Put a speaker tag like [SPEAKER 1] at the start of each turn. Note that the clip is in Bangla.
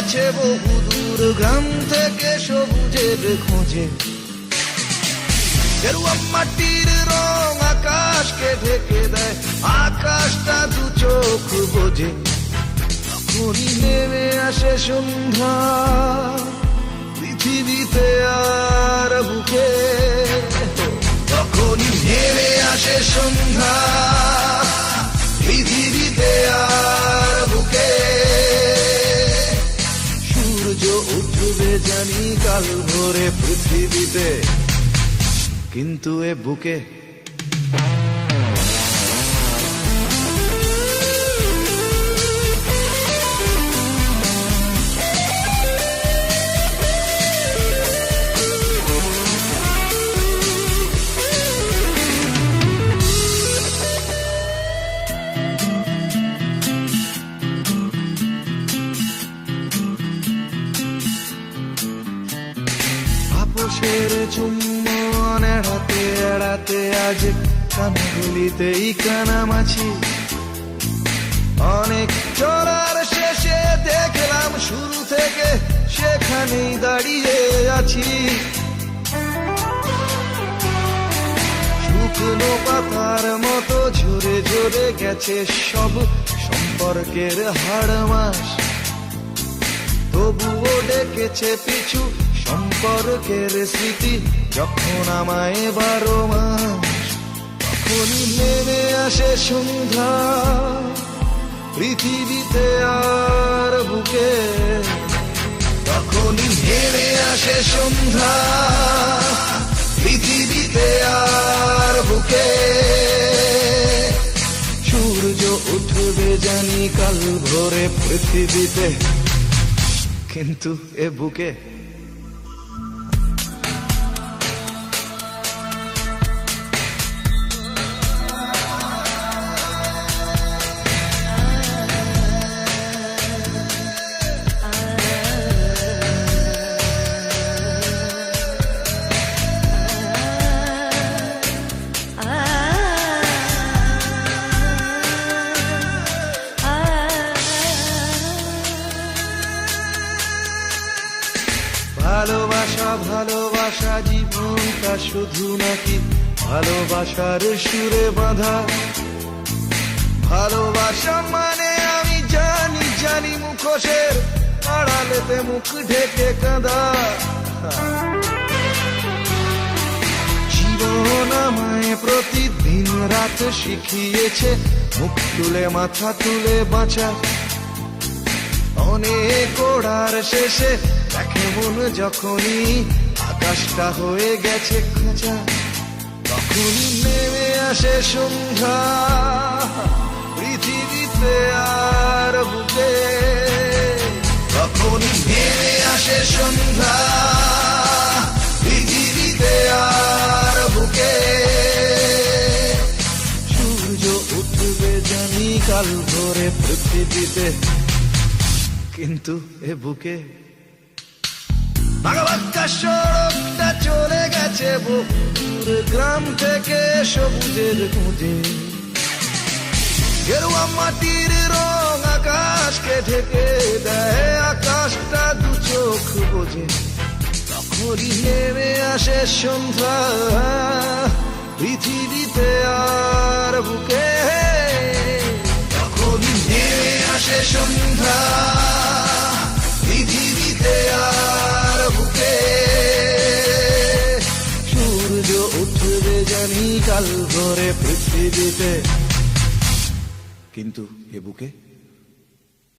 [SPEAKER 1] গেছে বহু দূর গ্রাম থেকে সবুজের খোঁজে। গেরুয়া মাটির রং আকাশকে ঢেকে দেয়, আকাশটা দু চোখ বোঝে। তখনই নেমে আসে সন্ধ্যা পৃথিবীতে আর বুকে, তখনই নেমে আসে সন্ধ্যা পৃথিবীতে আর বুকে। সূর্য উঠবে জানি কাল ভোরে পৃথিবীতে, কিন্তু এ বুকে আপোষের চুম্বন এড়াতে এড়াতে আজ কানগুলিতেই কানামাছি। অনেক চলার শেষে দেখলাম শুরু থেকে সেখানেই দাঁড়িয়ে আছি। শুকনো পাতার মতো ঝরে ঝরে গেছে সব সম্পর্কের হাড়মাস, তবুও ডেকেছে পিছু সম্পর্কের স্মৃতি। যখন আমায় 12 মাস, তখনই নেমে আসে সন্ধ্যা পৃথিবীতে আর বুকে, তখনই নেমে আসে সন্ধ্যা পৃথিবীতে আর বুকে। সূর্য উঠবে জানি কাল ভোরে পৃথিবীতে, কিন্তু এ বুকে ভালোবাসা ভালোবাসা জীবনটা শুধু নাকি ভালোবাসার সুরে বাঁধা। ভালোবাসা মানে আমি জানি জানি মুখোশের আড়ালেতে মুখ ঢেকে কাঁদা। জীবন আমায় প্রতিদিন রাত শিখিয়েছে মুখ তুলে মাথা তুলে বাঁচা। অনেক ওড়ার শেষে দেখে মন যখনই আকাশটা হয়ে গেছে খাঁচা, তখনই নেমে আসে সন্ধ্যা পৃথিবীতে আর বুকে, তখনই নেমে আসে সন্ধ্যা পৃথিবীতে আর বুকে। সূর্য উঠবে জানি কাল ভোরে পৃথিবীতে, কিন্তু এ বুকে বাঁকা সড়কটা চলে গেছে বহুদূর গ্রাম থেকে সবুজের খোঁজে। গেরুয়া মাটির রং আকাশকে ঢেকে দেয়, আকাশটা দু চোখ বোঝে। তখনই নেমে আসে সন্ধ্যা পৃথিবীতে আর বুকে, তখনই নেমে আসে সন্ধ্যা পৃথিবীতে আর বুকে। সূর্য উঠবে জানি কাল ভোরে পৃথিবীতে, কিন্তু এ বুকে